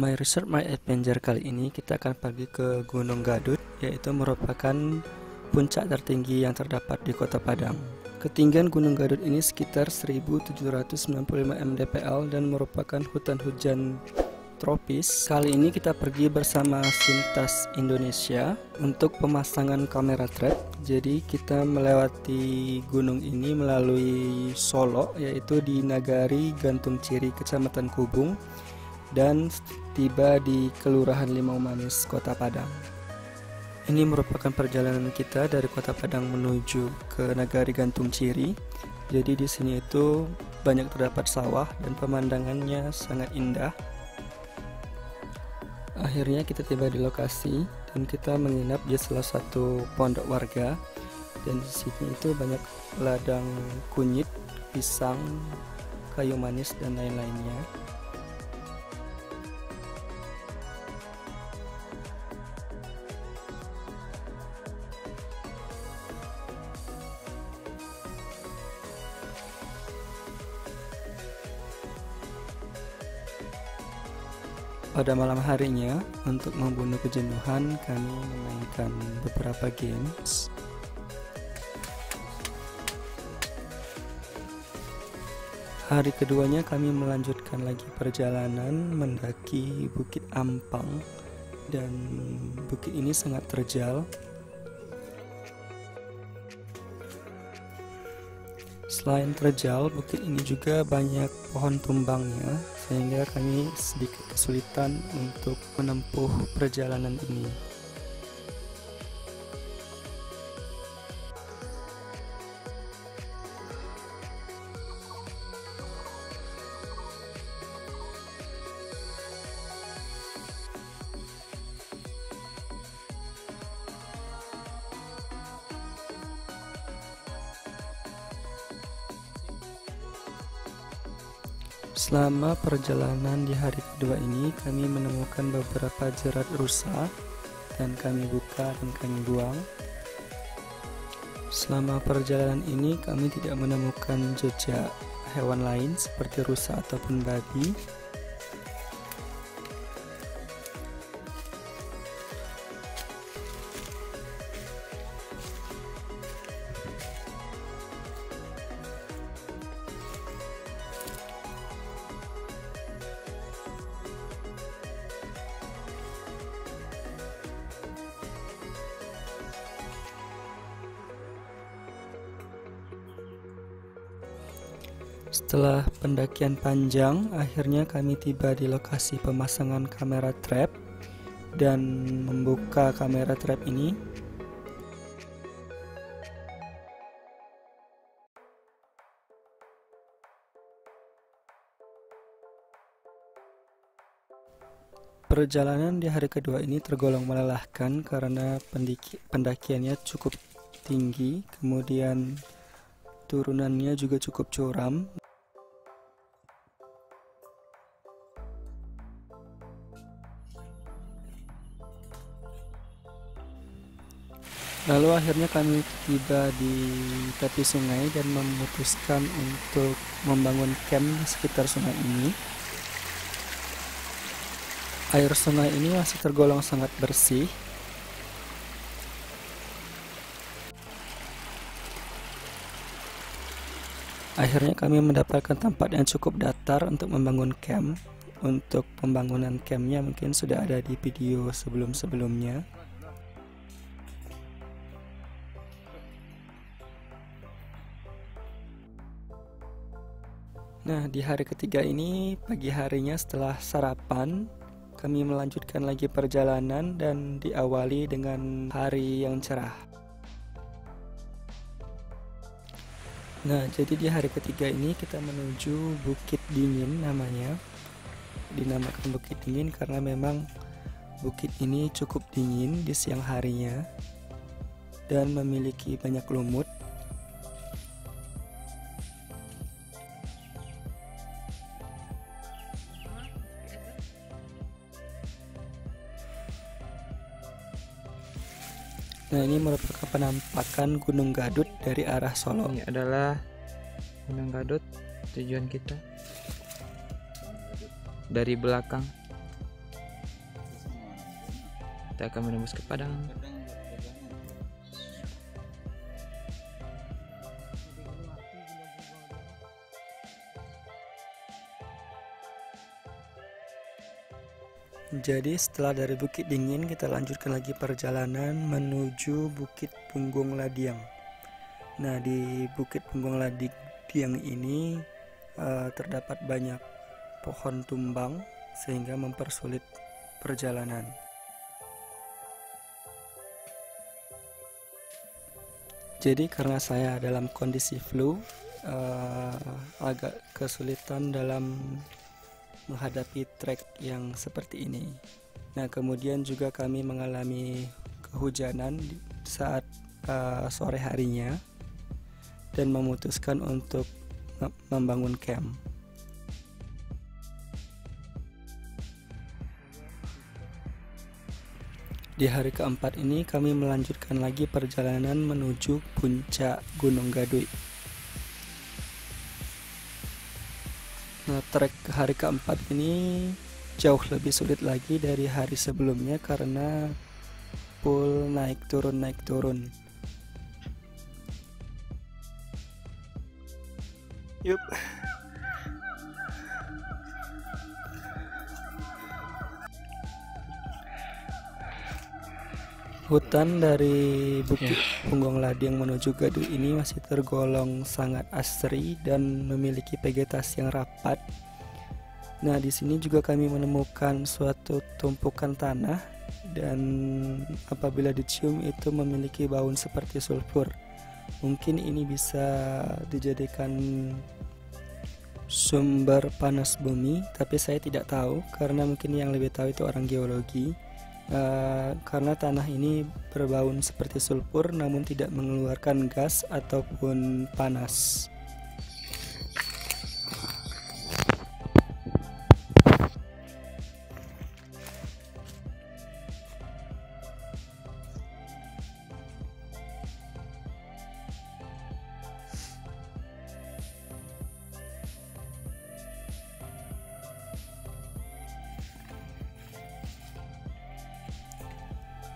My Research My Adventure kali ini kita akan pergi ke Gunung Gadut, yaitu merupakan puncak tertinggi yang terdapat di Kota Padang. Ketinggian Gunung Gadut ini sekitar 1795 mdpl dan merupakan hutan hujan tropis. Kali ini kita pergi bersama Sintas Indonesia untuk pemasangan kamera trap. Jadi kita melewati gunung ini melalui Solo, yaitu di Nagari Gantung Ciri, Kecamatan Kubung, dan tiba di Kelurahan Limau Manis, Kota Padang. Ini merupakan perjalanan kita dari Kota Padang menuju ke Nagari Gantung Ciri. Jadi di sini itu banyak terdapat sawah dan pemandangannya sangat indah. Akhirnya kita tiba di lokasi dan kita menginap di salah satu pondok warga. Dan di sini itu banyak ladang kunyit, pisang, kayu manis dan lain-lainnya. Pada malam harinya, untuk membunuh kejenuhan, kami memainkan beberapa games. Hari keduanya kami melanjutkan lagi perjalanan mendaki Bukit Ampang, dan bukit ini sangat terjal. Selain terjal, bukit ini juga banyak pohon tumbangnya, sehingga kami sedikit kesulitan untuk menempuh perjalanan ini. Selama perjalanan di hari kedua ini, kami menemukan beberapa jerat rusa dan kami buka dan kami buang. Selama perjalanan ini kami tidak menemukan jejak hewan lain seperti rusa ataupun babi. Setelah pendakian panjang, akhirnya kami tiba di lokasi pemasangan kamera trap dan membuka kamera trap ini. Perjalanan di hari kedua ini tergolong melelahkan karena pendakiannya cukup tinggi, kemudian turunannya juga cukup curam. Lalu akhirnya kami tiba di tepi sungai dan memutuskan untuk membangun camp di sekitar sungai ini. Air sungai ini masih tergolong sangat bersih. Akhirnya kami mendapatkan tempat yang cukup datar untuk membangun camp. Untuk pembangunan campnya mungkin sudah ada di video sebelum-sebelumnya. Nah, di hari ketiga ini, pagi harinya setelah sarapan, kami melanjutkan lagi perjalanan dan diawali dengan hari yang cerah. Nah, jadi di hari ketiga ini kita menuju Bukit Dingin namanya. Dinamakan Bukit Dingin karena memang bukit ini cukup dingin di siang harinya dan memiliki banyak lumut. Nah, ini merupakan penampakan Gunung Gadut dari arah Solo. Ini adalah Gunung Gadut, tujuan kita dari belakang. kita akan menembus ke Padang. Jadi setelah dari Bukit Dingin kita lanjutkan lagi perjalanan menuju Bukit Punggung Ladiang. Nah, di Bukit Punggung Ladiang ini terdapat banyak pohon tumbang sehingga mempersulit perjalanan. Jadi karena saya dalam kondisi flu, agak kesulitan dalam menghadapi trek yang seperti ini. Nah, kemudian juga kami mengalami kehujanan saat sore harinya dan memutuskan untuk membangun camp. Di hari keempat ini kami melanjutkan lagi perjalanan menuju puncak Gunung Gaduy. Nah, trek hari keempat ini jauh lebih sulit lagi dari hari sebelumnya karena full naik turun. Yup. Hutan dari Bukit Punggung Ladiang menuju Gaduy ini masih tergolong sangat asri dan memiliki vegetasi yang rapat. Nah, di sini juga kami menemukan suatu tumpukan tanah dan apabila dicium itu memiliki bau seperti sulfur. Mungkin ini bisa dijadikan sumber panas bumi, tapi saya tidak tahu karena mungkin yang lebih tahu itu orang geologi. Karena tanah ini berbau seperti sulfur namun tidak mengeluarkan gas ataupun panas.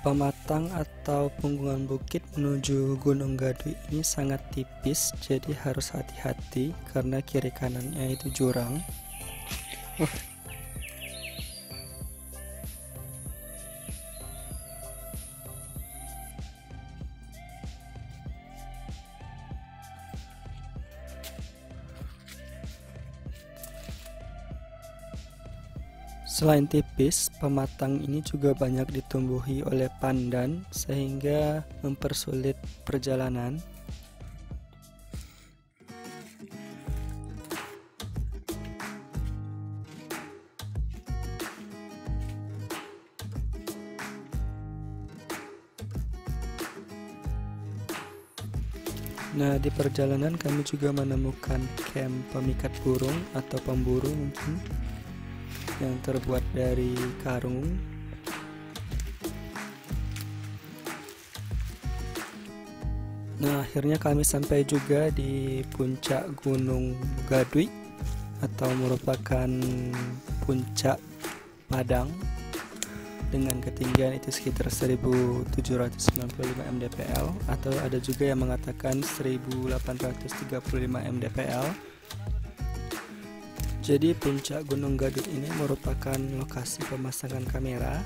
Pematang atau punggungan bukit menuju Gunung Gaduy ini sangat tipis, jadi harus hati-hati karena kiri kanannya itu jurang. Selain tipis, pematang ini juga banyak ditumbuhi oleh pandan sehingga mempersulit perjalanan. Nah, di perjalanan kami juga menemukan camp pemikat burung atau pemburu mungkin yang terbuat dari karung. Nah, akhirnya kami sampai juga di puncak Gunung Gaduy atau merupakan puncak Padang dengan ketinggian itu sekitar 1795 mdpl atau ada juga yang mengatakan 1835 mdpl. Jadi puncak Gunung Gaduy ini merupakan lokasi pemasangan kamera.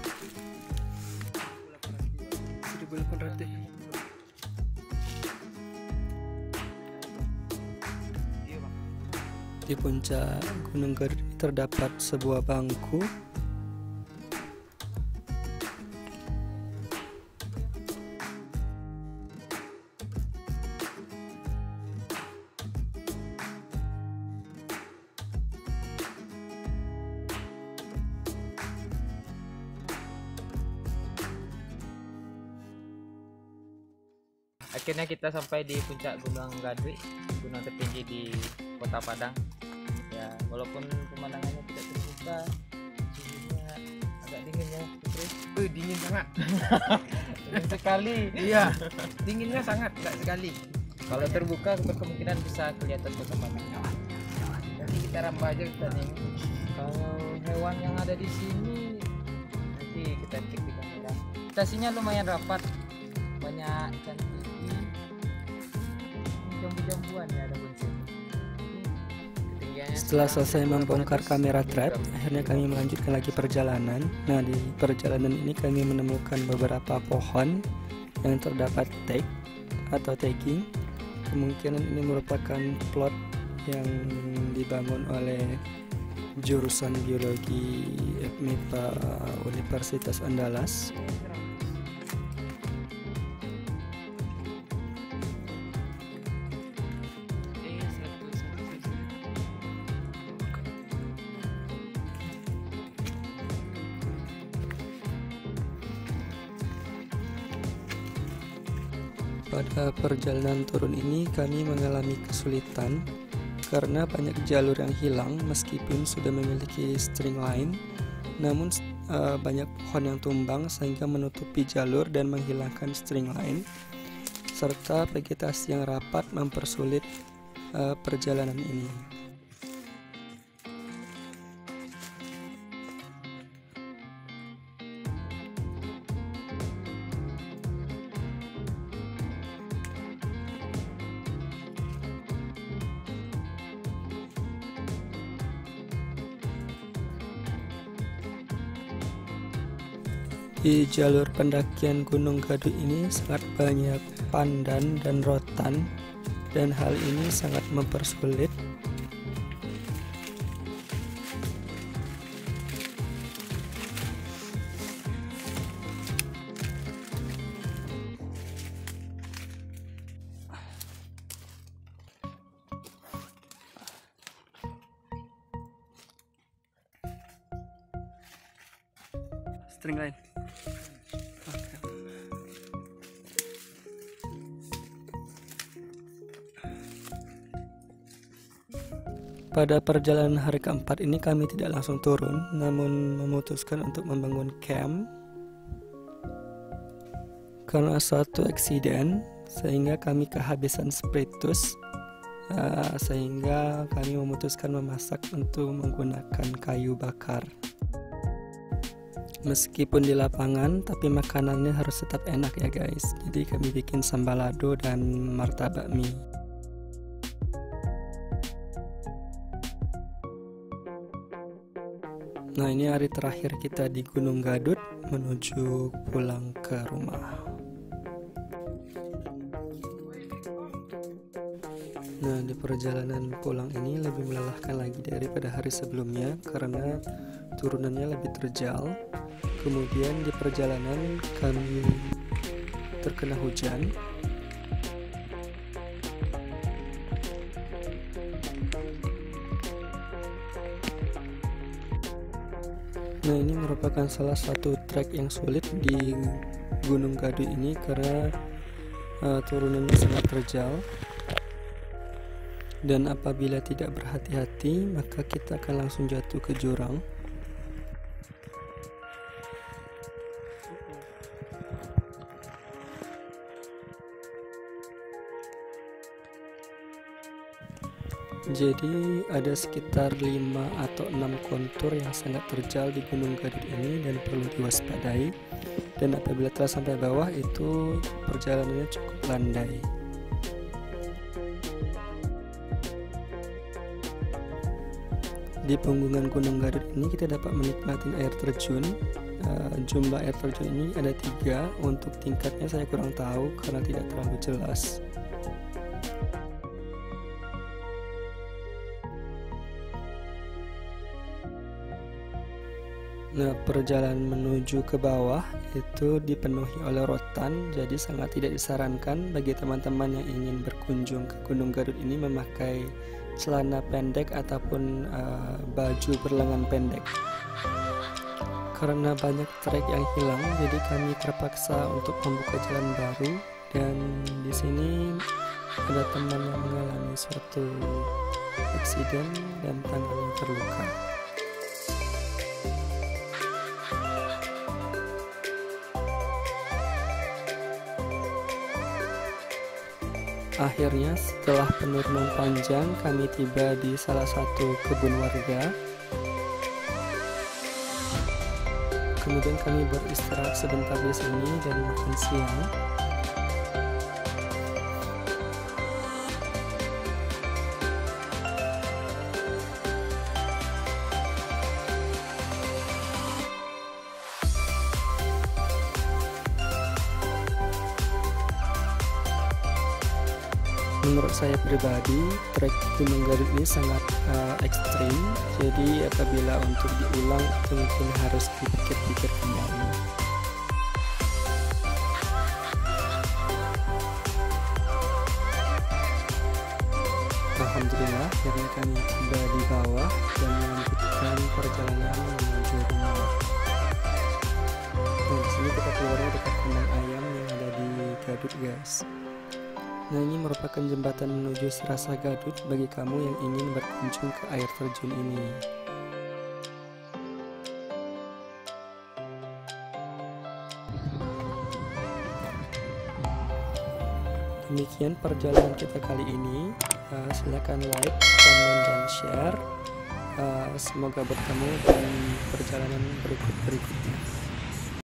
1800. Di puncak Gunung Gaduy terdapat sebuah bangku. Akhirnya kita sampai di puncak Gunung Gaduy, gunung tertinggi di Kota Padang. Ya, walaupun pemandangannya tidak terbuka, suhunya agak dingin ya, Putri. Dingin sangat. Dingin sekali. Iya, dinginnya sangat sekali. Kalau terbuka berkemungkinan bisa kelihatan Kota Padang. Nanti kita rambah aja kita nih. Kalau hewan yang ada di sini nanti kita cek di kamera. vegetasinya lumayan rapat, banyak ikan tinggi, jambu-jambuan ya, ada buncit. Setelah selesai membongkar kamera trap, akhirnya kami melanjutkan lagi perjalanan. Nah, di perjalanan ini kami menemukan beberapa pohon yang terdapat tag atau tagging. Kemungkinan ini merupakan plot yang dibangun oleh jurusan biologi MIPA Universitas Andalas. Pada perjalanan turun ini kami mengalami kesulitan karena banyak jalur yang hilang meskipun sudah memiliki string line, namun banyak pohon yang tumbang sehingga menutupi jalur dan menghilangkan string line, serta vegetasi yang rapat mempersulit perjalanan ini. Di jalur pendakian Gunung Gadut ini sangat banyak pandan dan rotan, dan hal ini sangat mempersulit. String line. Pada perjalanan hari keempat ini kami tidak langsung turun, namun memutuskan untuk membangun camp karena suatu eksiden sehingga kami kehabisan spiritus, sehingga kami memutuskan memasak untuk menggunakan kayu bakar. Meskipun di lapangan, tapi makanannya harus tetap enak ya guys. Jadi kami bikin sambalado dan martabak mie. Nah, ini hari terakhir kita di Gunung Gadut menuju pulang ke rumah. Nah, di perjalanan pulang ini lebih melelahkan lagi daripada hari sebelumnya karena turunannya lebih terjal. Kemudian di perjalanan kami terkena hujan. Nah, ini merupakan salah satu trek yang sulit di Gunung Gadut ini karena turunannya sangat terjal. Dan apabila tidak berhati-hati, maka kita akan langsung jatuh ke jurang. Jadi ada sekitar 5 atau 6 kontur yang sangat terjal di Gunung Gadut ini dan perlu diwaspadai. Dan apabila telah sampai bawah itu perjalanannya cukup landai. Di punggungan Gunung Gadut ini kita dapat menikmati air terjun. Jumlah air terjun ini ada 3. Untuk tingkatnya saya kurang tahu karena tidak terlalu jelas. Nah, perjalanan menuju ke bawah itu dipenuhi oleh rotan, jadi sangat tidak disarankan bagi teman-teman yang ingin berkunjung ke Gunung Gadut ini memakai celana pendek ataupun baju berlengan pendek. Karena banyak trek yang hilang, jadi kami terpaksa untuk membuka jalan baru, dan di sini ada teman yang mengalami suatu eksiden dan tangannya terluka. Akhirnya setelah penurunan panjang kami tiba di salah satu kebun warga. Kemudian kami beristirahat sebentar di sini dan makan siang. Menurut saya pribadi, trek Gunung Gadut ini sangat ekstrim. Jadi apabila untuk diulang itu mungkin harus dipikir-pikir kembali. Alhamdulillah, akhirnya kami tiba di bawah dan melanjutkan perjalanan menuju rumah. Nah, di sini kita keluarnya dekat kandang ayam yang ada di Gadut, guys. Nah, ini merupakan jembatan menuju Serasa Gadut bagi kamu yang ingin berkunjung ke air terjun ini. Demikian perjalanan kita kali ini. Silakan like, komen, dan share. Semoga bertemu di perjalanan berikutnya.